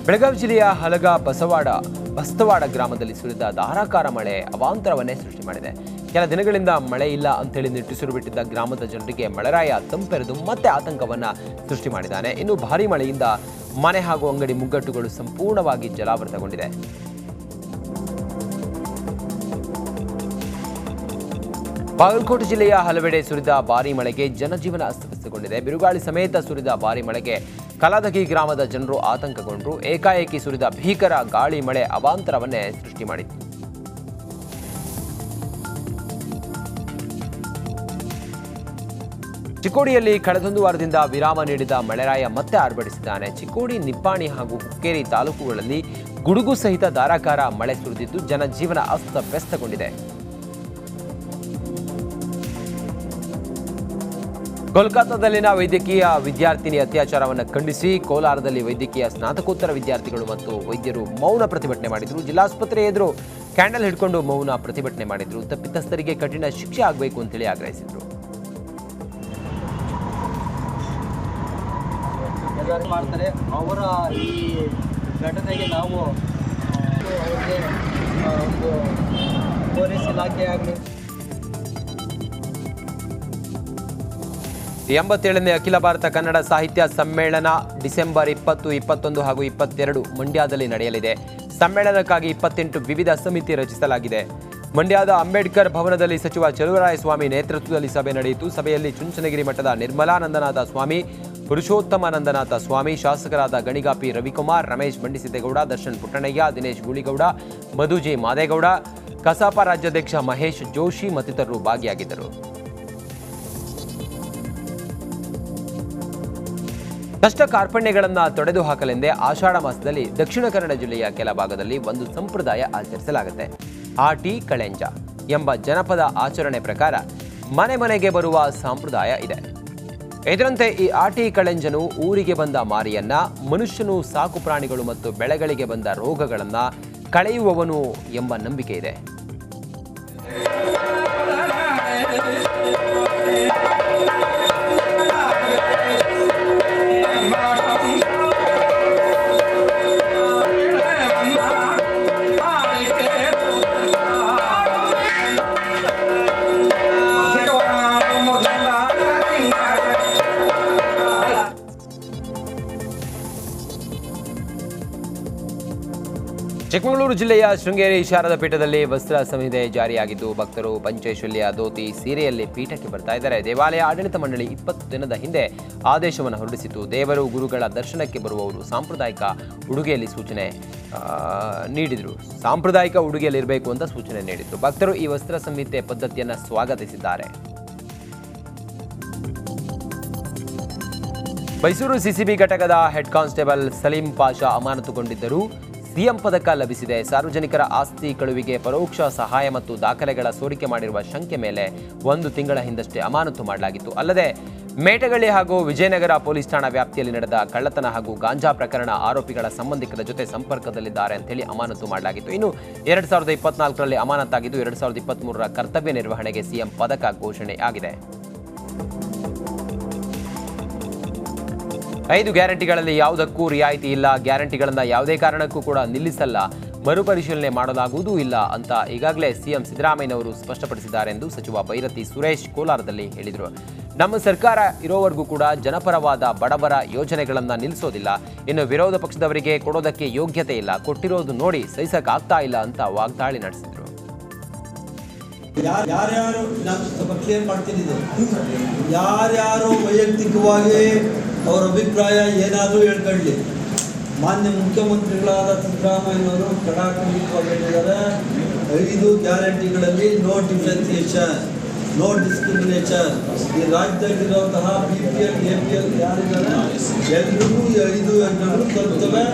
ಬೆಳಗಾವಿ ಜಿಲ್ಲೆಯ ಹಲಗ ಬಸ್ತವಾಡ ಗ್ರಾಮದಲ್ಲಿ ಸುರಿದ ಧಾರಾಕಾರ ಮಳೆ ಅವಾಂತರವನ್ನೇ ಸೃಷ್ಟಿ ಮಾಡಿದೆ. ಕೆಲ ದಿನಗಳಿಂದ ಮಳೆ ಇಲ್ಲ ಅಂತೇಳಿ ನಿಟ್ಟುಸಿರು ಬಿಟ್ಟಿದ್ದ ಗ್ರಾಮದ ಜನರಿಗೆ ಮಳೆರಾಯ ತಂಪೆರೆದು ಮತ್ತೆ ಆತಂಕವನ್ನ ಸೃಷ್ಟಿ ಮಾಡಿದ್ದಾನೆ. ಇನ್ನು ಭಾರೀ ಮಳೆಯಿಂದ ಮನೆ ಹಾಗೂ ಅಂಗಡಿ ಮುಗ್ಗಟ್ಟುಗಳು ಸಂಪೂರ್ಣವಾಗಿ ಜಲಾವೃತಗೊಂಡಿದೆ. ಬಾಗಲಕೋಟೆ ಜಿಲ್ಲೆಯ ಹಲವೆಡೆ ಸುರಿದ ಭಾರೀ ಮಳೆಗೆ ಜನಜೀವನ ಅಸ್ತವ್ಯಸ್ತಗೊಂಡಿದೆ. ಬಿರುಗಾಳಿ ಸಮೇತ ಸುರಿದ ಭಾರೀ ಮಳೆಗೆ ಕಲಾದಗಿ ಗ್ರಾಮದ ಜನರು ಆತಂಕಗೊಂಡರು. ಏಕಾಏಕಿ ಸುರಿದ ಭೀಕರ ಗಾಳಿ ಮಳೆ ಅವಾಂತರವನ್ನೇ ಸೃಷ್ಟಿ ಮಾಡಿತು. ಚಿಕ್ಕೋಡಿಯಲ್ಲಿ ಕಳೆದೊಂದು ವಾರದಿಂದ ವಿರಾಮ ನೀಡಿದ ಮಳೆರಾಯ ಮತ್ತೆ ಆರ್ಭಟಿಸಿದ್ದಾನೆ. ಚಿಕ್ಕೋಡಿ, ನಿಪ್ಪಾಣಿ ಹಾಗೂ ಹುಕ್ಕೇರಿ ತಾಲೂಕುಗಳಲ್ಲಿ ಗುಡುಗು ಸಹಿತ ಧಾರಾಕಾರ ಮಳೆ ಸುರಿದಿದ್ದು ಜನಜೀವನ ಅಸ್ತವ್ಯಸ್ತಗೊಂಡಿದೆ. ಕೋಲ್ಕತ್ತಾದಲ್ಲಿನ ವೈದ್ಯಕೀಯ ವಿದ್ಯಾರ್ಥಿನಿ ಅತ್ಯಾಚಾರವನ್ನು ಖಂಡಿಸಿ ಕೋಲಾರದಲ್ಲಿ ವೈದ್ಯಕೀಯ ಸ್ನಾತಕೋತ್ತರ ವಿದ್ಯಾರ್ಥಿಗಳು ಮತ್ತು ವೈದ್ಯರು ಮೌನ ಪ್ರತಿಭಟನೆ ಮಾಡಿದರು. ಜಿಲ್ಲಾಸ್ಪತ್ರೆ ಎದುರು ಕ್ಯಾಂಡಲ್ ಹಿಡ್ಕೊಂಡು ಮೌನ ಪ್ರತಿಭಟನೆ ಮಾಡಿದರು. ತಪ್ಪಿತಸ್ಥರಿಗೆ ಕಠಿಣ ಶಿಕ್ಷೆ ಆಗಬೇಕು ಅಂತೇಳಿ ಆಗ್ರಹಿಸಿದರು. ಮಾಡ್ತಾರೆ ಅವರ ಈ ಘಟನೆಗೆ ನಾವು ಅವರಿಗೆ ಒಂದು ಪೊಲೀಸ್ ಇಲಾಖೆ ಆಗಲಿ 87ನೇ ಅಖಿಲ ಭಾರತ ಕನ್ನಡ ಸಾಹಿತ್ಯ ಸಮ್ಮೇಳನ ಡಿಸೆಂಬರ್ 20, 21 ಹಾಗೂ 22 ಮಂಡ್ಯದಲ್ಲಿ ನಡೆಯಲಿದೆ. ಸಮ್ಮೇಳನಕ್ಕಾಗಿ 28 ವಿವಿಧ ಸಮಿತಿ ರಚಿಸಲಾಗಿದೆ. ಮಂಡ್ಯದ ಅಂಬೇಡ್ಕರ್ ಭವನದಲ್ಲಿ ಸಚಿವ ಚಲುವರಾಯಸ್ವಾಮಿ ನೇತೃತ್ವದಲ್ಲಿ ಸಭೆ ನಡೆಯಿತು. ಸಭೆಯಲ್ಲಿ ಚುಂಚನಗಿರಿ ಮಠದ ನಿರ್ಮಲಾನಂದನಾಥ ಸ್ವಾಮಿ, ಪುರುಷೋತ್ತಮಾನಂದನಾಥ ಸ್ವಾಮಿ, ಶಾಸಕರಾದ ಗಣಿಗ ಪಿ ರವಿಕುಮಾರ್, ರಮೇಶ್ ಬಂಡಿಸಿದ್ದೇಗೌಡ, ದರ್ಶನ್ ಪುಟ್ಟಣಯ್ಯ, ದಿನೇಶ್ ಗೂಳಿಗೌಡ, ಮಧುಜಿ ಮಾದೇಗೌಡ, ಕಸಾಪ ರಾಜ್ಯಾಧ್ಯಕ್ಷ ಮಹೇಶ್ ಜೋಶಿ ಮತ್ತಿತರರು ಭಾಗಿಯಾಗಿದ್ದರು. ಕಷ್ಟ ಕಾರ್ಪಣ್ಯಗಳನ್ನು ತೊಡೆದು ಹಾಕಲೆಂದೇ ಆಷಾಢ ಮಾಸದಲ್ಲಿ ದಕ್ಷಿಣ ಕನ್ನಡ ಜಿಲ್ಲೆಯ ಕೆಲ ಭಾಗದಲ್ಲಿ ಒಂದು ಸಂಪ್ರದಾಯ ಆಚರಿಸಲಾಗುತ್ತೆ. ಆಟಿ ಕಳೆಂಜ ಎಂಬ ಜನಪದ ಆಚರಣೆ ಪ್ರಕಾರ ಮನೆ ಮನೆಗೆ ಬರುವ ಸಂಪ್ರದಾಯ ಇದೆ. ಇದರಂತೆ ಈ ಆಟಿ ಕಳೆಂಜನು ಊರಿಗೆ ಬಂದ ಮಾರಿಯನ್ನ, ಮನುಷ್ಯನು, ಸಾಕು ಪ್ರಾಣಿಗಳು ಮತ್ತು ಬೆಳೆಗಳಿಗೆ ಬಂದ ರೋಗಗಳನ್ನ ಕಳೆಯುವವನು ಎಂಬ ನಂಬಿಕೆ ಇದೆ. ಚಿಕ್ಕಮಗಳೂರು ಜಿಲ್ಲೆಯ ಶೃಂಗೇರಿ ಶಾರದಾ ಪೀಠದಲ್ಲಿ ವಸ್ತ್ರ ಸಂಹಿತೆ ಜಾರಿಯಾಗಿದ್ದು ಭಕ್ತರು ಪಂಚೆ, ಶಲ್ಯ, ಧೋತಿ, ಸೀರೆಯಲ್ಲಿ ಪೀಠಕ್ಕೆ ಬರ್ತಾ ಇದ್ದಾರೆ. ದೇವಾಲಯ ಆಡಳಿತ ಮಂಡಳಿ 20 ದಿನದ ಹಿಂದೆ ಆದೇಶವನ್ನು ಹೊರಡಿಸಿತು. ದೇವರು, ಗುರುಗಳ ದರ್ಶನಕ್ಕೆ ಬರುವವರು ಸಾಂಪ್ರದಾಯಿಕ ಉಡುಗೆಯಲ್ಲಿ ಉಡುಗೆಯಲ್ಲಿರಬೇಕು ಅಂತ ಸೂಚನೆ ನೀಡಿದ್ರು. ಭಕ್ತರು ಈ ವಸ್ತ್ರ ಸಂಹಿತೆ ಪದ್ಧತಿಯನ್ನು ಸ್ವಾಗತಿಸಿದ್ದಾರೆ. ಮೈಸೂರು ಸಿಸಿಬಿ ಘಟಕದ ಹೆಡ್ ಕಾನ್ಸ್ಟೇಬಲ್ ಸಲೀಂ ಪಾಷಾ ಅಮಾನತುಗೊಂಡಿದ್ದರು. ಸಿಎಂ ಪದಕ ಲಭಿಸಿದೆ. ಸಾರ್ವಜನಿಕರ ಆಸ್ತಿ ಕಳುವಿಗೆ ಪರೋಕ್ಷ ಸಹಾಯ ಮತ್ತು ದಾಖಲೆಗಳ ಸೋರಿಕೆ ಮಾಡಿರುವ ಶಂಕೆ ಮೇಲೆ 1 ತಿಂಗಳ ಹಿಂದಷ್ಟೇ ಅಮಾನತು ಮಾಡಲಾಗಿತ್ತು. ಅಲ್ಲದೆ ಮೇಟಗಳ್ಳಿ ಹಾಗೂ ವಿಜಯನಗರ ಪೊಲೀಸ್ ಠಾಣಾ ವ್ಯಾಪ್ತಿಯಲ್ಲಿ ನಡೆದ ಕಳ್ಳತನ ಹಾಗೂ ಗಾಂಜಾ ಪ್ರಕರಣ ಆರೋಪಿಗಳ ಸಂಬಂಧಿಕರ ಜೊತೆ ಸಂಪರ್ಕದಲ್ಲಿದ್ದಾರೆ ಅಂತೇಳಿ ಅಮಾನತು ಮಾಡಲಾಗಿತ್ತು. ಇನ್ನು 2024ರಲ್ಲಿ ಅಮಾನತಾಗಿದ್ದು 2023ರ ಕರ್ತವ್ಯ ನಿರ್ವಹಣೆಗೆ ಸಿಎಂ ಪದಕ ಘೋಷಣೆ ಆಗಿದೆ. 5 ಗ್ಯಾರಂಟಿಗಳಲ್ಲಿ ಯಾವುದಕ್ಕೂ ರಿಯಾಯಿತಿ ಇಲ್ಲ. ಗ್ಯಾರಂಟಿಗಳನ್ನು ಯಾವುದೇ ಕಾರಣಕ್ಕೂ ಕೂಡ ನಿಲ್ಲಿಸಲ್ಲ, ಮರುಪರಿಶೀಲನೆ ಮಾಡಲಾಗುವುದೂ ಇಲ್ಲ ಅಂತ ಈಗಾಗಲೇ ಸಿಎಂ ಸಿದ್ದರಾಮಯ್ಯನವರು ಸ್ಪಷ್ಟಪಡಿಸಿದ್ದಾರೆ ಎಂದು ಸಚಿವ ಬೈರತಿ ಸುರೇಶ್ ಕೋಲಾರದಲ್ಲಿ ಹೇಳಿದರು. ನಮ್ಮ ಸರ್ಕಾರ ಇರೋವರೆಗೂ ಕೂಡ ಜನಪರವಾದ ಬಡವರ ಯೋಜನೆಗಳನ್ನು ನಿಲ್ಲಿಸೋದಿಲ್ಲ. ಇನ್ನು ವಿರೋಧ ಪಕ್ಷದವರಿಗೆ ಕೊಡೋದಕ್ಕೆ ಯೋಗ್ಯತೆ ಇಲ್ಲ, ಕೊಟ್ಟಿರೋದು ನೋಡಿ ಸಹಿಸಕ್ಕಾಗ್ತಾ ಇಲ್ಲ ಅಂತ ವಾಗ್ದಾಳಿ ನಡೆಸಿದರು. ಯಾರ್ಯಾರು ವೈಯಕ್ತಿಕವಾಗಿ ಅವರ ಅಭಿಪ್ರಾಯ ಏನಾದರೂ ಹೇಳ್ಕೊಳ್ಳಿ. ಮಾನ್ಯ ಮುಖ್ಯಮಂತ್ರಿಗಳಾದ ಸಿದ್ದರಾಮಯ್ಯನವರು ಕಡಾಖಂಡಿತವಾಗಿ ಹೇಳಿದ್ದಾರೆ, 5 ಗ್ಯಾರಂಟಿಗಳಲ್ಲಿ ನೋ ಡಿಫ್ರೆನ್ಸಿಯೇಷನ್, ನೋ ಡಿಸ್ಕ್ರಿಮಿನೇಷನ್. ಈ ರಾಜ್ಯದಲ್ಲಿರುವಂತಹ BPL, APL ಯಾರಿದ್ದಾರೆ ಎಲ್ರಿಗೂ 5 ಯೋಜನೆಗಳು ತಲುಪ್ತವೆ.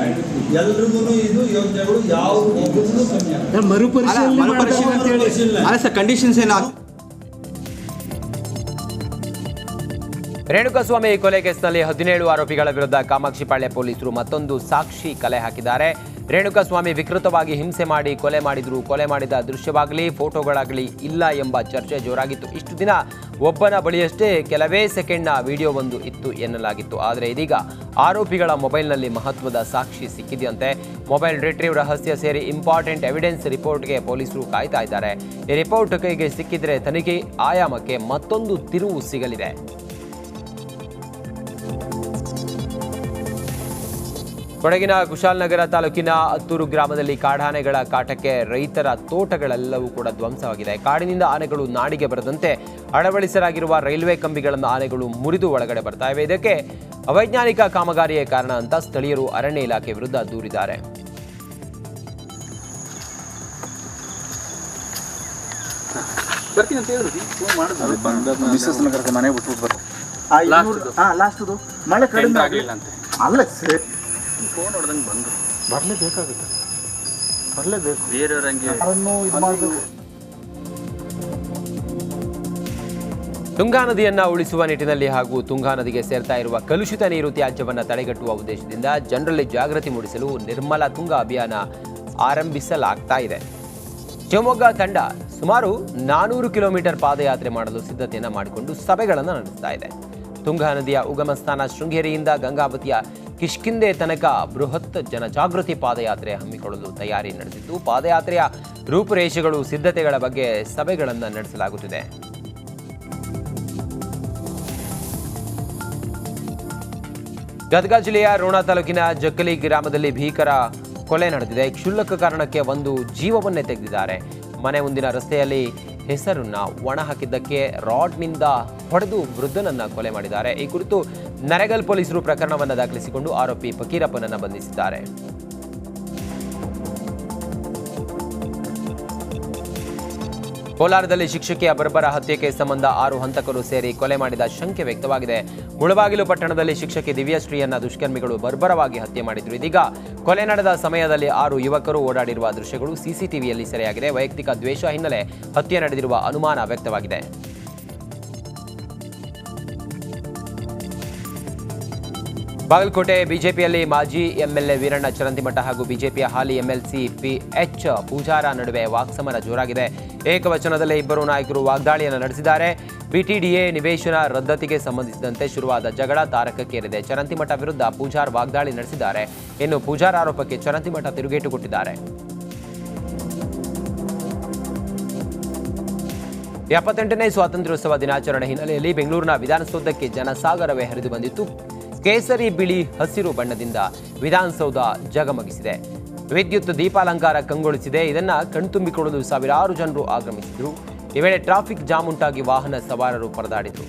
ಎಲ್ರಿಗೂ ಇದು ಯೋಜನೆಗಳು ಯಾವ ಮರುಪರಿಶೀಲನೆ ಕಂಡೀಷನ್ಸ್ ಏನಾಗ ರೇಣುಕಾಸ್ವಾಮಿ ಕೊಲೆ ಕೇಸ್ನಲ್ಲಿ 17 ಆರೋಪಿಗಳ ವಿರುದ್ಧ ಕಾಮಾಕ್ಷಿಪಾಳ್ಯ ಪೊಲೀಸರು ಮತ್ತೊಂದು ಸಾಕ್ಷಿ ಕಲೆ ಹಾಕಿದ್ದಾರೆ. ರೇಣುಕಾಸ್ವಾಮಿ ವಿಕೃತವಾಗಿ ಹಿಂಸೆ ಮಾಡಿ ಕೊಲೆ ಮಾಡಿದ್ರು. ಕೊಲೆ ಮಾಡಿದ ದೃಶ್ಯವಾಗಲಿ ಫೋಟೋಗಳಾಗಲಿ ಇಲ್ಲ ಎಂಬ ಚರ್ಚೆ ಜೋರಾಗಿತ್ತು. ಇಷ್ಟು ದಿನ ಒಬ್ಬನ ಬಳಿಯಷ್ಟೇ ಕೆಲವೇ ಸೆಕೆಂಡ್ನ ವಿಡಿಯೋವೊಂದು ಇತ್ತು ಎನ್ನಲಾಗಿತ್ತು. ಆದರೆ ಇದೀಗ ಆರೋಪಿಗಳ ಮೊಬೈಲ್ನಲ್ಲಿ ಮಹತ್ವದ ಸಾಕ್ಷಿ ಸಿಕ್ಕಿದೆಯಂತೆ. ಮೊಬೈಲ್ ರಿಟ್ರೀವ್ ರಹಸ್ಯ ಸೇರಿ ಇಂಪಾರ್ಟೆಂಟ್ ಎವಿಡೆನ್ಸ್ ರಿಪೋರ್ಟ್ಗೆ ಪೊಲೀಸರು ಕಾಯ್ತಾ ಇದ್ದಾರೆ. ಈ ರಿಪೋರ್ಟ್ ಕೈಗೆ ಸಿಕ್ಕಿದ್ರೆ ತನಿಖೆ ಆಯಾಮಕ್ಕೆ ಮತ್ತೊಂದು ತಿರುವು ಸಿಗಲಿದೆ. ಕೊಡಗಿನ ಕುಶಾಲನಗರ ತಾಲೂಕಿನ ಅತ್ತೂರು ಗ್ರಾಮದಲ್ಲಿ ಕಾಡಾನೆಗಳ ಕಾಟಕ್ಕೆ ರೈತರ ತೋಟಗಳೆಲ್ಲವೂ ಕೂಡ ಧ್ವಂಸವಾಗಿದೆ. ಕಾಡಿನಿಂದ ಆನೆಗಳು ನಾಡಿಗೆ ಬರದಂತೆ ಅಳವಡಿಸಲಾಗಿರುವ ರೈಲ್ವೆ ಕಂಬಿಗಳನ್ನು ಆನೆಗಳು ಮುರಿದು ಒಳಗಡೆ ಬರ್ತಾ ಇವೆ. ಇದಕ್ಕೆ ಅವೈಜ್ಞಾನಿಕ ಕಾಮಗಾರಿಯೇ ಕಾರಣ ಅಂತ ಸ್ಥಳೀಯರು ಅರಣ್ಯ ಇಲಾಖೆ ವಿರುದ್ಧ ದೂರಿದ್ದಾರೆ. ಮಳೆ ಕಡಿಮೆ ಆಗಲಿಲ್ಲ ಅಂತ ಅಲ್ಲ ಸರ್, ಫೋನ್ ಹೊಡೆದಂಗೆ ಬಂದು ಬರಲೇಬೇಕಾಗುತ್ತೆ, ಬರಲೇಬೇಕು. ಬೇರೆಯವರಂಗೆ ಇದು ಮಾಡಬೇಕು. ತುಂಗಾ ನದಿಯನ್ನ ಉಳಿಸುವ ನಿಟ್ಟಿನಲ್ಲಿ ಹಾಗೂ ತುಂಗಾ ನದಿಗೆ ಸೇರ್ತಾ ಇರುವ ಕಲುಷಿತ ನೀರು ತ್ಯಾಜ್ಯವನ್ನು ತಡೆಗಟ್ಟುವ ಉದ್ದೇಶದಿಂದ ಜನರಲ್ಲಿ ಜಾಗೃತಿ ಮೂಡಿಸಲು ನಿರ್ಮಲ ತುಂಗಾ ಅಭಿಯಾನ ಆರಂಭಿಸಲಾಗ್ತಾ ಇದೆ. ಶಿವಮೊಗ್ಗ ತಂಡ ಸುಮಾರು 400 ಕಿಲೋಮೀಟರ್ ಪಾದಯಾತ್ರೆ ಮಾಡಲು ಸಿದ್ಧತೆಯನ್ನು ಮಾಡಿಕೊಂಡು ಸಭೆಗಳನ್ನು ನಡೆಸ್ತಾ ಇದೆ. ತುಂಗಾ ನದಿಯ ಉಗಮ ಸ್ಥಾನ ಶೃಂಗೇರಿಯಿಂದ ಗಂಗಾವತಿಯ ಕಿಷ್ಕಿಂದೆ ತನಕ ಬೃಹತ್ ಜನಜಾಗೃತಿ ಪಾದಯಾತ್ರೆ ಹಮ್ಮಿಕೊಳ್ಳಲು ತಯಾರಿ ನಡೆಸಿದ್ದು, ಪಾದಯಾತ್ರೆಯ ರೂಪುರೇಷೆಗಳು ಸಿದ್ಧತೆಗಳ ಬಗ್ಗೆ ಸಭೆಗಳನ್ನು ನಡೆಸಲಾಗುತ್ತಿದೆ. ಗದಗ ಜಿಲ್ಲೆಯ ರೋಣ ತಾಲೂಕಿನ ಜಕ್ಕಲಿ ಗ್ರಾಮದಲ್ಲಿ ಭೀಕರ ಕೊಲೆ ನಡೆದಿದೆ. ಕ್ಷುಲ್ಲಕ ಕಾರಣಕ್ಕೆ ಒಂದು ಜೀವವನ್ನೇ ತೆಗೆದಿದ್ದಾರೆ. ಮನೆ ಮುಂದಿನ ರಸ್ತೆಯಲ್ಲಿ ಹೆಸರನ್ನ ಒಣ ಹಾಕಿದ್ದಕ್ಕೆ ರಾಡ್ನಿಂದ ಹೊಡೆದು ವೃದ್ಧನನ್ನ ಕೊಲೆ ಮಾಡಿದ್ದಾರೆ. ಈ ಕುರಿತು ನರೇಗಲ್ ಪೊಲೀಸರು ಪ್ರಕರಣವನ್ನು ದಾಖಲಿಸಿಕೊಂಡು ಆರೋಪಿ ಫಕೀರಪ್ಪನನ್ನ ಬಂಧಿಸಿದ್ದಾರೆ. ಕೋಲಾರದಲ್ಲಿ ಶಿಕ್ಷಕಿಯ ಬರ್ಬರ ಹತ್ಯೆಗೆ ಸಂಬಂಧ 6 ಹಂತಕರು ಸೇರಿ ಕೊಲೆ ಮಾಡಿದ ಶಂಕೆ ವ್ಯಕ್ತವಾಗಿದೆ. ಮುಳಬಾಗಿಲು ಪಟ್ಟಣದಲ್ಲಿ ಶಿಕ್ಷಕಿ ದಿವ್ಯಶ್ರೀಯನ್ನ ದುಷ್ಕರ್ಮಿಗಳು ಬರ್ಬರವಾಗಿ ಹತ್ಯೆ ಮಾಡಿದ್ರು. ಇದೀಗ ಕೊಲೆ ನಡೆದ ಸಮಯದಲ್ಲಿ 6 ಯುವಕರು ಓಡಾಡಿರುವ ದೃಶ್ಯಗಳು ಸಿಸಿಟಿವಿಯಲ್ಲಿ ಸೆರೆಯಾಗಿದೆ. ವೈಯಕ್ತಿಕ ದ್ವೇಷ ಹಿನ್ನೆಲೆ ಹತ್ಯೆ ನಡೆದಿರುವ ಅನುಮಾನ ವ್ಯಕ್ತವಾಗಿದೆ. ಬಾಗಲಕೋಟೆ ಬಿಜೆಪಿಯಲ್ಲಿ ಮಾಜಿ ಎಂಎಲ್ಎ ವೀರಣ್ಣ ಚರಂತಿಮಠ ಹಾಗೂ ಬಿಜೆಪಿಯ ಹಾಲಿ ಎಂಎಲ್ಸಿ PH ಪೂಜಾರ ನಡುವೆ ವಾಕ್ಸಮರ ಜೋರಾಗಿದೆ. ಏಕವಚನದಲ್ಲೇ ಇಬ್ಬರು ನಾಯಕರು ವಾಗ್ದಾಳಿಯನ್ನು ನಡೆಸಿದ್ದಾರೆ. PTDA ನಿವೇಶನ ರದ್ದತಿಗೆ ಸಂಬಂಧಿಸಿದಂತೆ ಶುರುವಾದ ಜಗಳ ತಾರಕಕ್ಕೇರಿದೆ. ಚರಂತಿಮಠ ವಿರುದ್ಧ ಪೂಜಾರ್ ವಾಗ್ದಾಳಿ ನಡೆಸಿದ್ದಾರೆ. ಇನ್ನು ಪೂಜಾರ್ ಆರೋಪಕ್ಕೆ ಚರಂತಿಮಠ ತಿರುಗೇಟು ಕೊಟ್ಟಿದ್ದಾರೆ. 78ನೇ ಸ್ವಾತಂತ್ರ್ಯೋತ್ಸವ ದಿನಾಚರಣೆ ಹಿನ್ನೆಲೆಯಲ್ಲಿ ಬೆಂಗಳೂರಿನ ವಿಧಾನಸೌಧಕ್ಕೆ ಜನಸಾಗರವೇ ಹರಿದು ಬಂದಿತ್ತು. ಕೇಸರಿ ಬಿಳಿ ಹಸಿರು ಬಣ್ಣದಿಂದ ವಿಧಾನಸೌಧ ಜಗಮಗಿಸಿದೆ. ವಿದ್ಯುತ್ ದೀಪಾಲಂಕಾರ ಕಂಗೊಳಿಸಿದೆ. ಇದನ್ನ ಕಣ್ತುಂಬಿಕೊಳ್ಳಲು ಸಾವಿರಾರು ಜನರು ಆಗಮಿಸಿದರು. ಈ ವೇಳೆ ಟ್ರಾಫಿಕ್ ಜಾಮ್ ಉಂಟಾಗಿ ವಾಹನ ಸವಾರರು ಪರದಾಡಿದರು.